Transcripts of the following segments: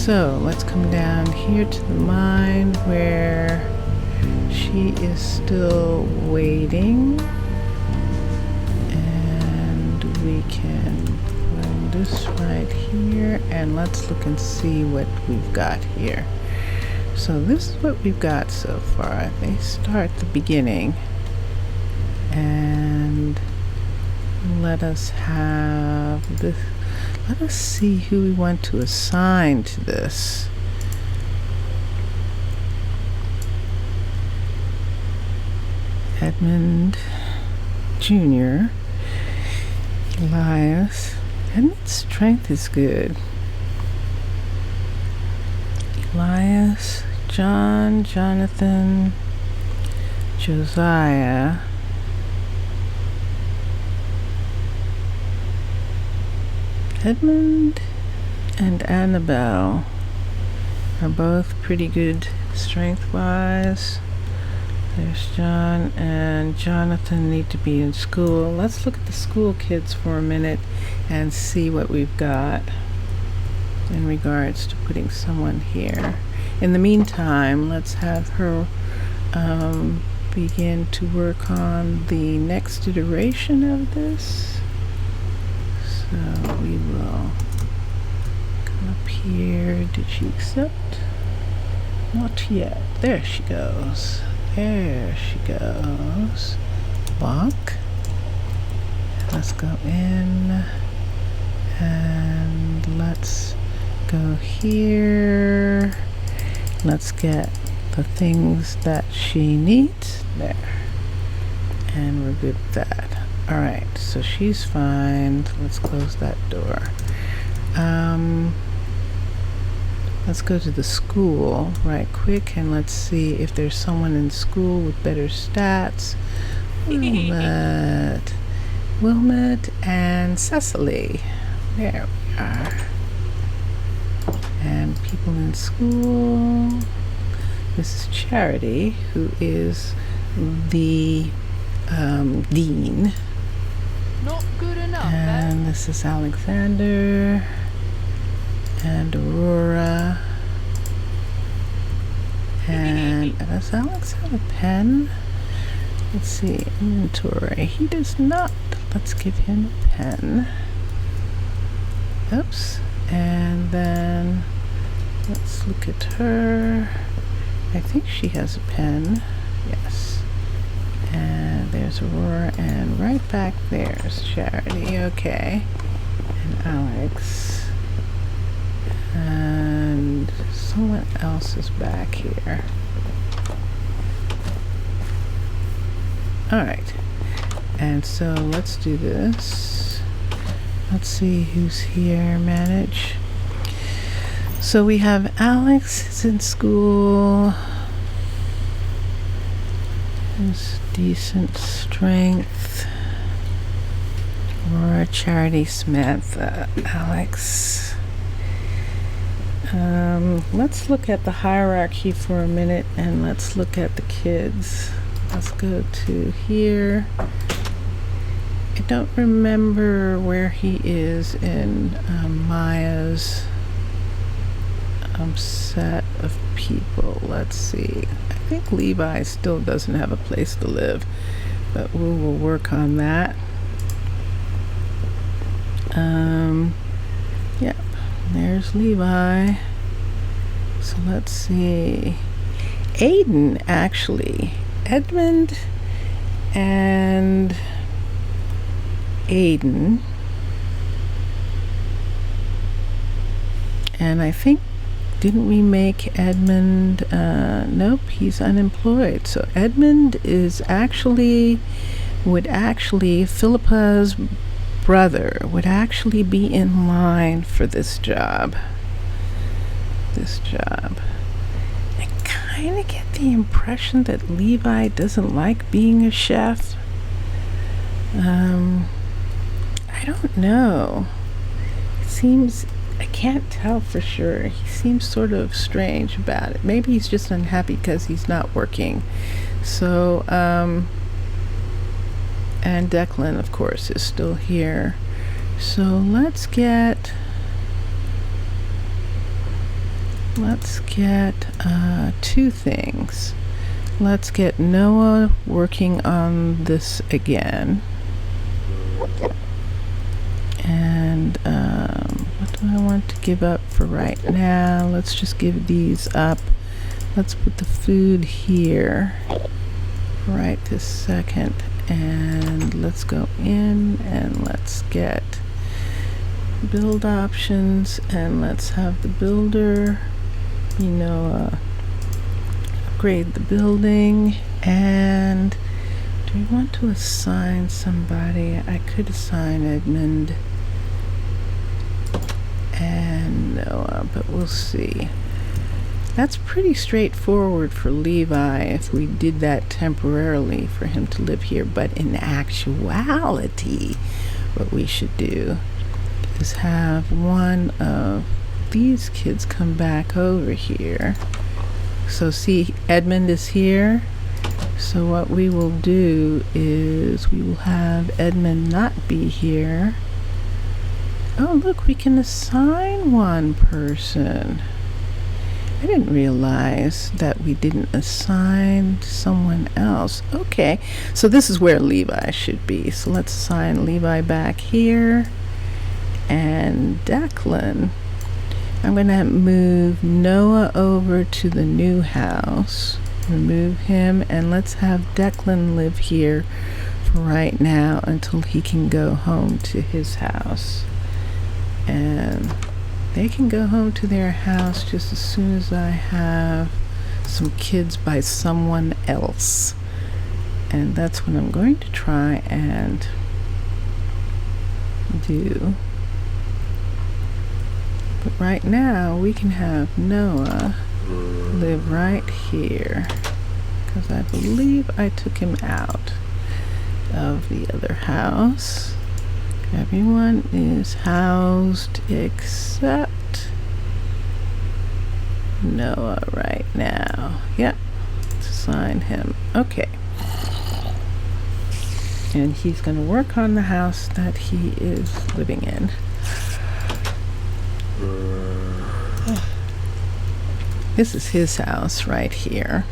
So let's come down here to the mine where she is still waiting, and we can run this right here, and let's look and see what we've got here. So this is what we've got so far. They start the beginning, and let us have this. Let us see who we want to assign to this. Edmund Jr. Elias. Edmund's strength is good. Elias, John, Jonathan, Josiah. Edmund and Annabelle are both pretty good strength-wise. There's John and Jonathan need to be in school. Let's look at the school kids for a minute and see what we've got in regards to putting someone here. In the meantime, let's have her begin to work on the next iteration of this. So we will come up here. Did she accept? Not yet. There she goes. There she goes. Walk. Let's go in. And let's go here. Let's get the things that she needs. There. And we're good with that. Alright, so she's fine. Let's close that door. Let's go to the school right quick and let's see if there's someone in school with better stats. Wilmot and Cecily. There we are. And people in school. This is Charity, who is the dean. Not good enough, and this is Alexander and Aurora. And does Alex have a pen? Let's see, inventory. He does not. Let's give him a pen. Oops. And then let's look at her. I think she has a pen. Yes. And there's Aurora, and right back there's Charity. Okay. And Alex. And someone else is back here. Alright. And so let's do this. Let's see who's here. Manage. So we have Alex is in school. Has decent strength. Aurora, Charity, Samantha, Alex. Let's look at the hierarchy for a minute and let's look at the kids. Let's go to here. I don't remember where he is in Maya's set of people. Let's see. I think Levi still doesn't have a place to live, but we will work on that. Yep, there's Levi. So let's see. Aiden, actually. Edmund and Aiden. And I think, didn't we make Edmund, nope, he's unemployed. So Edmund is Philippa's brother would actually be in line for this job. I kind of get the impression that Levi doesn't like being a chef. I don't know. It seems, I can't tell for sure. He seems sort of strange about it. Maybe he's just unhappy because he's not working. So, and Declan, of course, is still here. So let's get let's get two things. Let's get Noah working on this again. And what do I want to give up for right now? Let's just give these up. Let's put the food here right this second. And let's go in and let's get build options, and let's have the builder, upgrade the building. And do we want to assign somebody? I could assign Edmund and Noah, but we'll see. That's pretty straightforward for Levi if we did that temporarily for him to live here. But in actuality, what we should do is have one of these kids come back over here. So see, Edmund is here. So what we will do is we will have Edmund not be here. Oh, look, we can assign one person. I didn't realize that we didn't assign someone else. Okay, so this is where Levi should be. So let's assign Levi back here. And Declan, I'm going to move Noah over to the new house. Remove him, and let's have Declan live here for right now until he can go home to his house. And they can go home to their house just as soon as I have some kids by someone else. And that's what I'm going to try and do. But right now we can have Noah live right here, because I believe I took him out of the other house. Everyone is housed except Noah right now. Yep, let's assign him. Okay. And he's going to work on the house that he is living in. This is his house right here.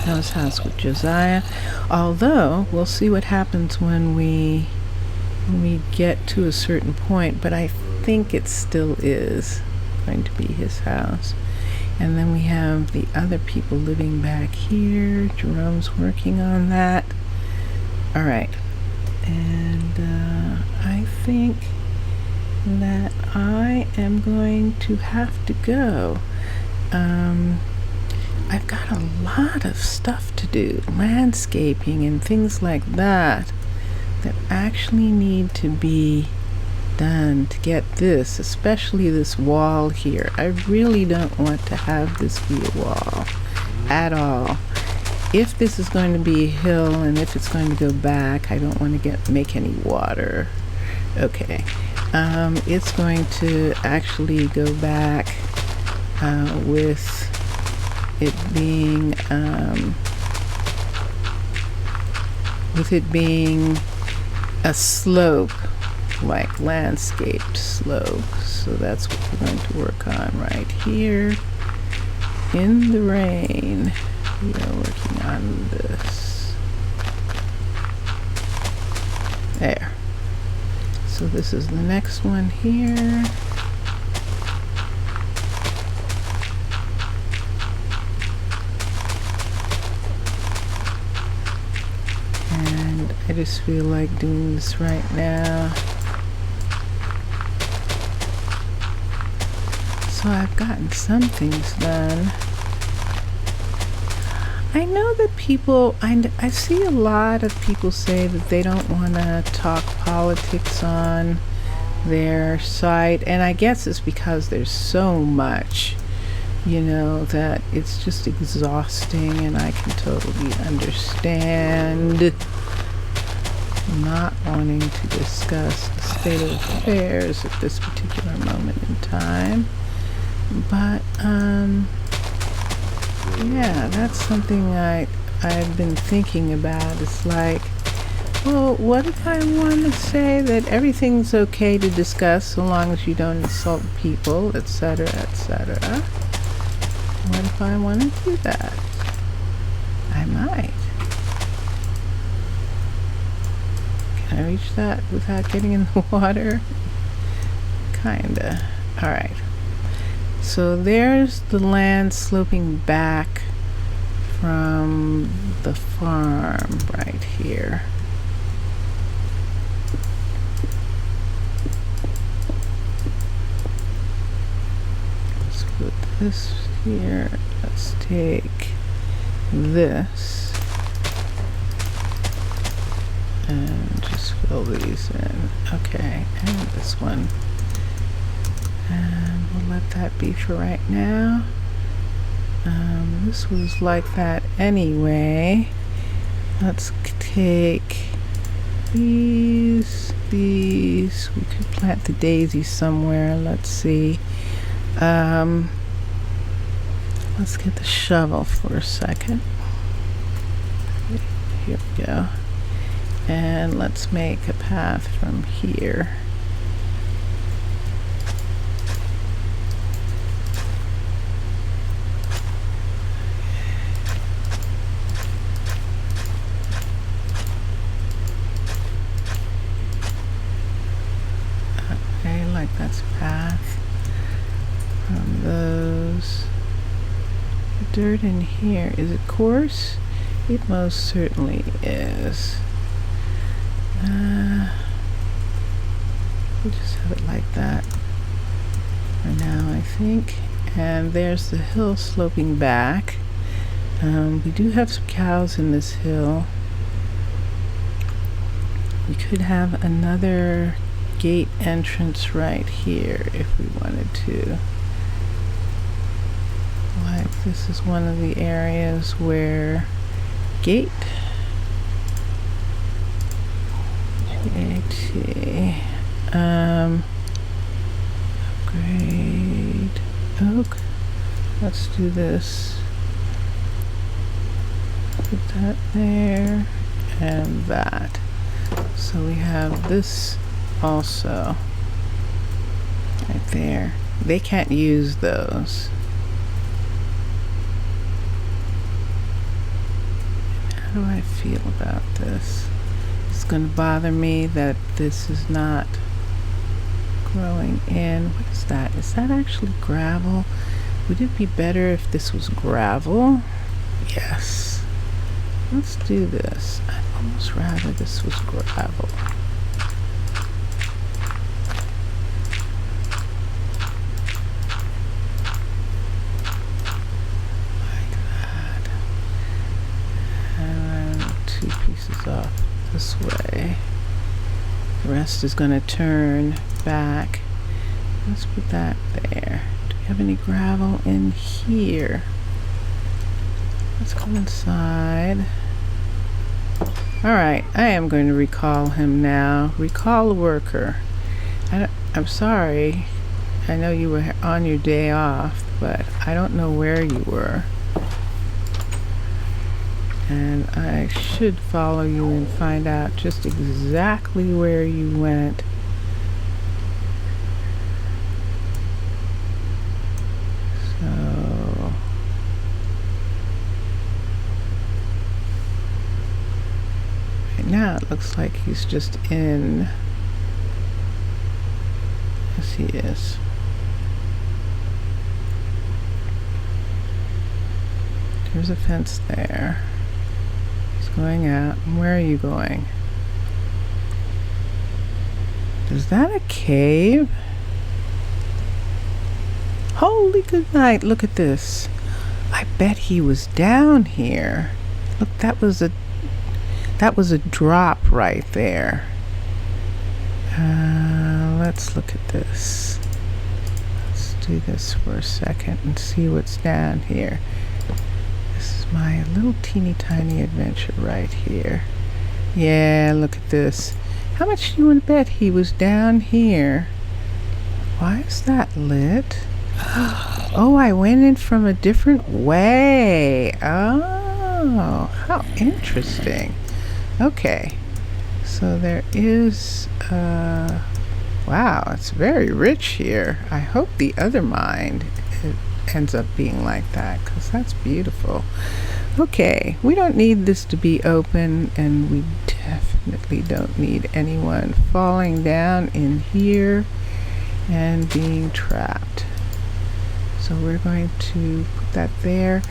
Noah's house with Josiah. Although, we'll see what happens when we get to a certain point, but I think it still is going to be his house. And then we have the other people living back here. Jerome's working on that. All right. And I think that I am going to have to go. I've got a lot of stuff to do, landscaping and things like that actually need to be done to get this, especially this wall here. I really don't want to have this be a wall at all. If this is going to be a hill and if it's going to go back, I don't want to make any water. Okay. It's going to actually go back with it being a slope, like landscaped slope. So that's what we're going to work on right here. In the rain, we are working on this. There. So this is the next one here. And I just feel like doing this right now. So I've gotten some things done. I know that people, I see a lot of people say that they don't want to talk politics on their site, and I guess it's because there's so much, that it's just exhausting, and I can totally understand not wanting to discuss the state of affairs at this particular moment in time. But, yeah, that's something I've been thinking about. It's like, Well, what if I want to say that everything's okay to discuss so long as you don't insult people, etc., etc.? What if I want to do that? I might. Can I reach that without getting in the water? Kinda. Alright. So there's the land sloping back from the farm right here. Let's put this here. Let's take this and just fill these in. Okay, and this one. And we'll let that be for right now. This was like that anyway. Let's take these. We could plant the daisies somewhere. Let's see. Let's get the shovel for a second. Here we go. And let's make a path from here. Okay, like that's a path from those. The dirt in here, is it coarse? It most certainly is. We'll just have it like that for now, I think. And there's the hill sloping back. We do have some cows in this hill. We could have another gate entrance right here if we wanted to. Like this is one of the areas where gate upgrade oak. Let's do this. Put that there and that. So we have this also right there. They can't use those. How do I feel about this? It's going to bother me that this is not growing in. What is that? Is that actually gravel? Would it be better if this was gravel? Yes. Let's do this. I'd almost rather this was gravel. Like that. And 2 pieces off this way. The rest is going to turn back. Let's put that there. Do we have any gravel in here? Let's go inside. Alright, I am going to recall him now. Recall a worker. I'm sorry. I know you were on your day off, but I don't know where you were. And I should follow you and find out just exactly where you went. So right now it looks like he's just in. Yes, he is. There's a fence there. Going out. And where are you going? Is that a cave? Holy good night, look at this. I bet he was down here. Look, that was a drop right there. Let's look at this. Let's do this for a second and see what's down here. My little teeny tiny adventure right here. Yeah, look at this. How much do you want to bet he was down here? Why is that lit? Oh, I went in from a different way. Oh, how interesting. Okay. So there is, wow, it's very rich here. I hope the other mind it ends up being like that, because that's beautiful. Okay, we don't need this to be open, and we definitely don't need anyone falling down in here and being trapped. So we're going to put that there.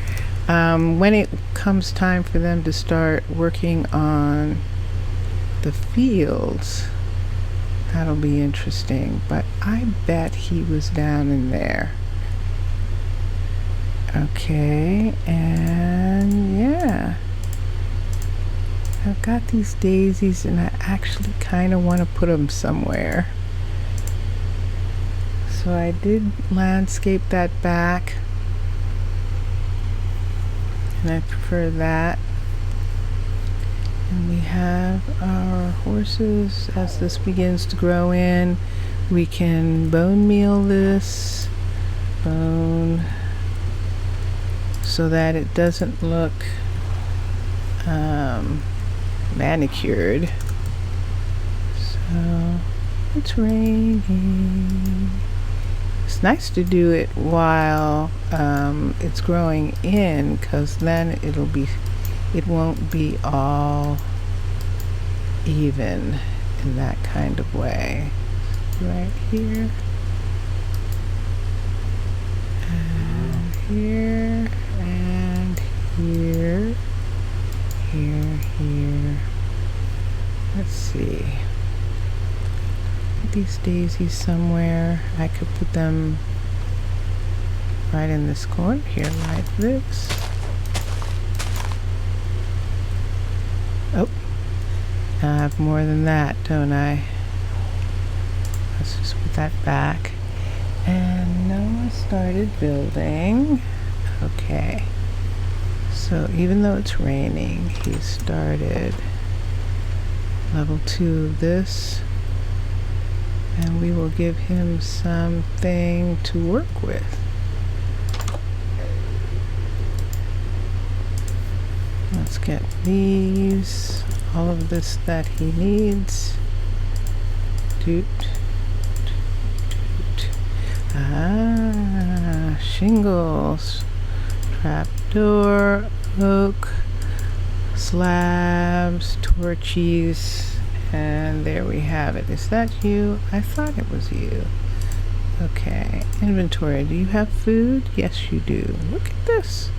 When it comes time for them to start working on the fields, that'll be interesting, but I bet he was down in there. Okay, and yeah, I've got these daisies and I actually kind of want to put them somewhere. So I did landscape that back, and I prefer that. And we have our horses. As this begins to grow in, we can bone meal this, bone, so that it doesn't look manicured. So it's raining. It's nice to do it while it's growing in, because then it won't be all even in that kind of way. Right here and here and here, here. Let's see. Put these daisies somewhere. I could put them right in this corner here, like this. Oh, I have more than that, don't I? Let's just put that back. And Noah started building. Okay. So even though it's raining, he started level 2 of this. And we will give him something to work with. Let's get these, all of this that he needs. Doot, doot. Ah, shingles, trapdoor, oak, slabs, torches, and there we have it. Is that you? I thought it was you. Okay, inventory. Do you have food? Yes, you do. Look at this.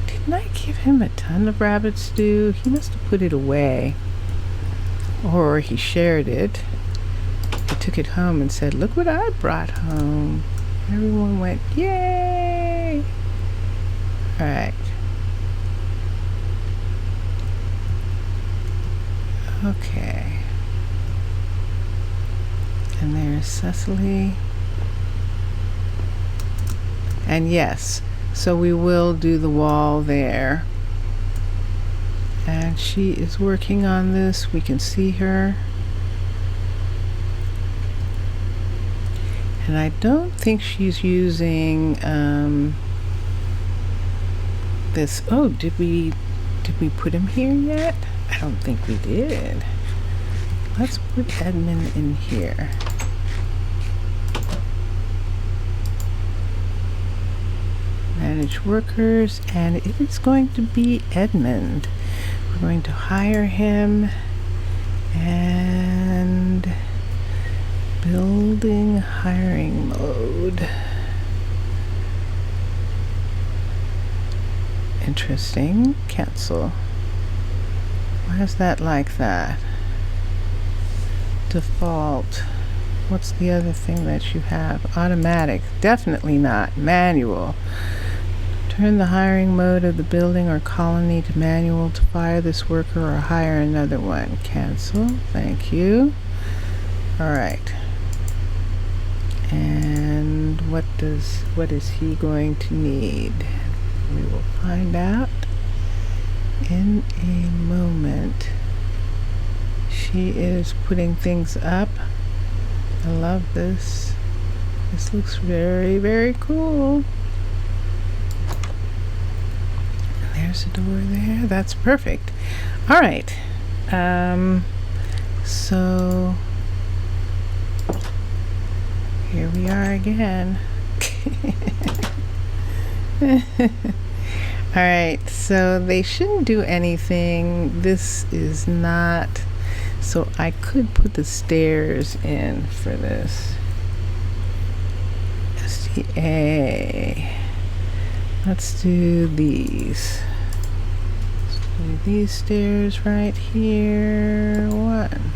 Didn't I give him a ton of rabbit stew? He must have put it away. Or he shared it. He took it home and said, look what I brought home. Everyone went, yay! Alright. Okay. And there's Cecily. And yes, so we will do the wall there. And she is working on this. We can see her. And I don't think she's using this. Oh, did we put him here yet? I don't think we did. Let's put Edmund in here. Manage workers, and it is going to be Edmund. We're going to hire him, and building hiring mode. Interesting. Cancel. Why is that like that? Default. What's the other thing that you have? Automatic. Definitely not. Manual. Turn the hiring mode of the building or colony to manual to fire this worker or hire another one. Cancel. Thank you. Alright. And what is he going to need? We will find out in a moment. She is putting things up. I love this. This looks very, very cool. There's a door there. That's perfect. All right. So here we are again. Alright, so they shouldn't do anything. This is not, so I could put the stairs in for this. STA. Let's do these. Let's do these stairs right here. 1,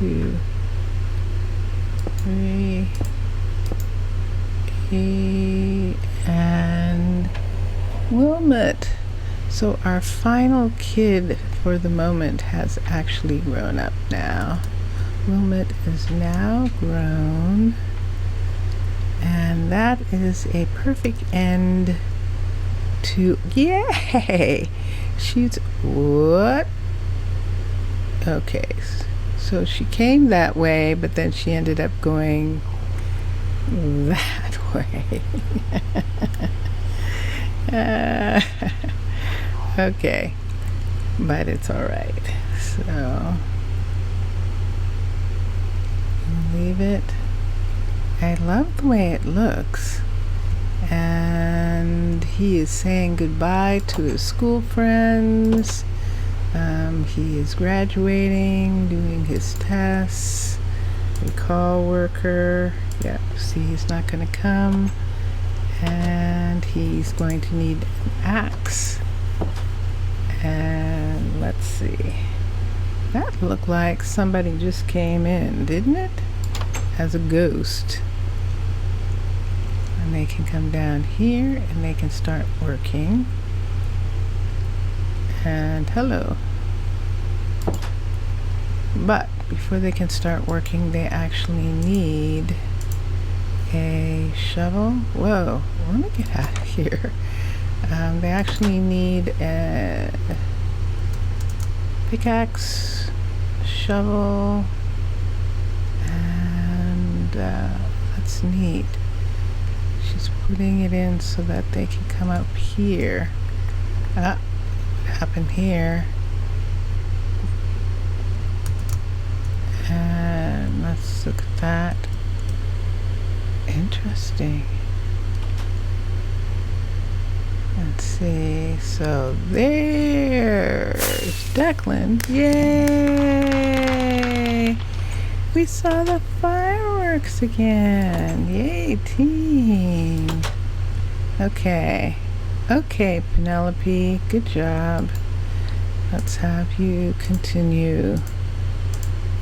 2, 3, and Wilmot. So our final kid for the moment has actually grown up now. Wilmot is now grown, and that is a perfect end to, yay! She's, what? Okay, so she came that way, but then she ended up going that way. Okay, but it's all right. So leave it. I love the way it looks. And he is saying goodbye to his school friends. He is graduating, doing his tests. Recall worker. Yeah, see, he's not going to come. And he's going to need an axe. And let's see. That looked like somebody just came in, didn't it? As a ghost. And they can come down here and they can start working. And hello. But before they can start working, they actually need a shovel. Whoa, let me get out of here. They actually need a pickaxe, shovel, and that's neat. She's putting it in so that they can come up here. What happened here? And let's look at that. Interesting. Let's see. So there's Declan. Yay! We saw the fireworks again. Yay, team. Okay. Okay, Penelope. Good job. Let's have you continue.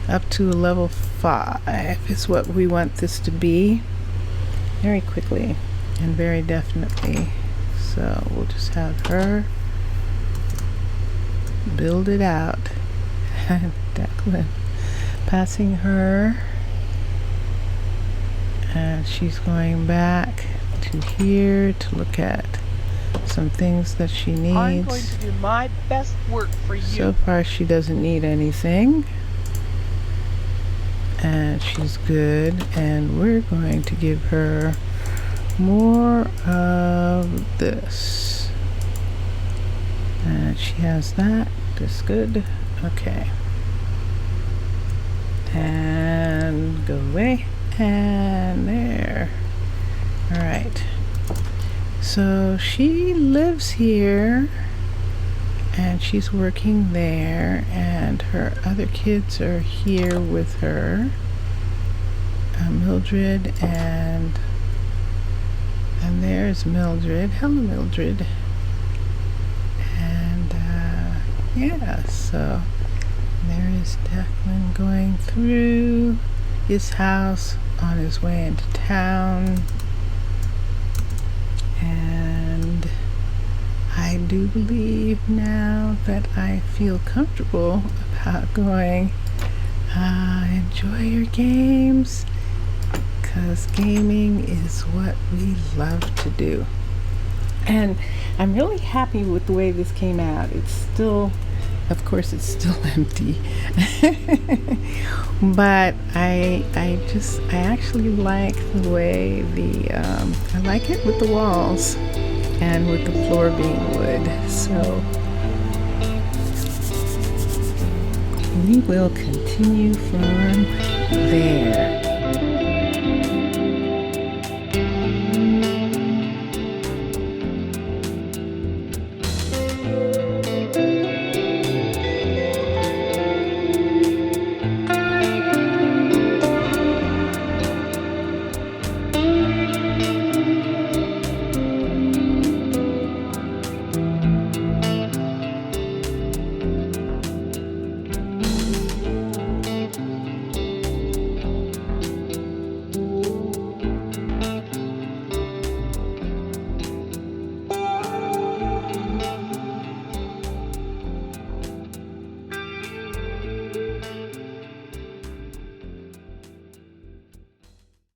Up to level 5 is what we want this to be. Very quickly and very definitely. So we'll just have her build it out. And Declan passing her. And she's going back to here to look at some things that she needs. I'm going to do my best work for you. So far she doesn't need anything. And she's good, and we're going to give her more of this. And she has that. That's good. Okay. And go away. And there. Alright. So she lives here, and she's working there, and her other kids are here with her. Mildred and there's Mildred. Hello, Mildred. And yeah, so there is Declan going through his house on his way into town. And I do believe now that I feel comfortable about going, enjoy your games, because gaming is what we love to do. And I'm really happy with the way this came out. It's still, of course, it's still empty. But I actually like the way I like it with the walls and with the floor being wood. So we will continue from there.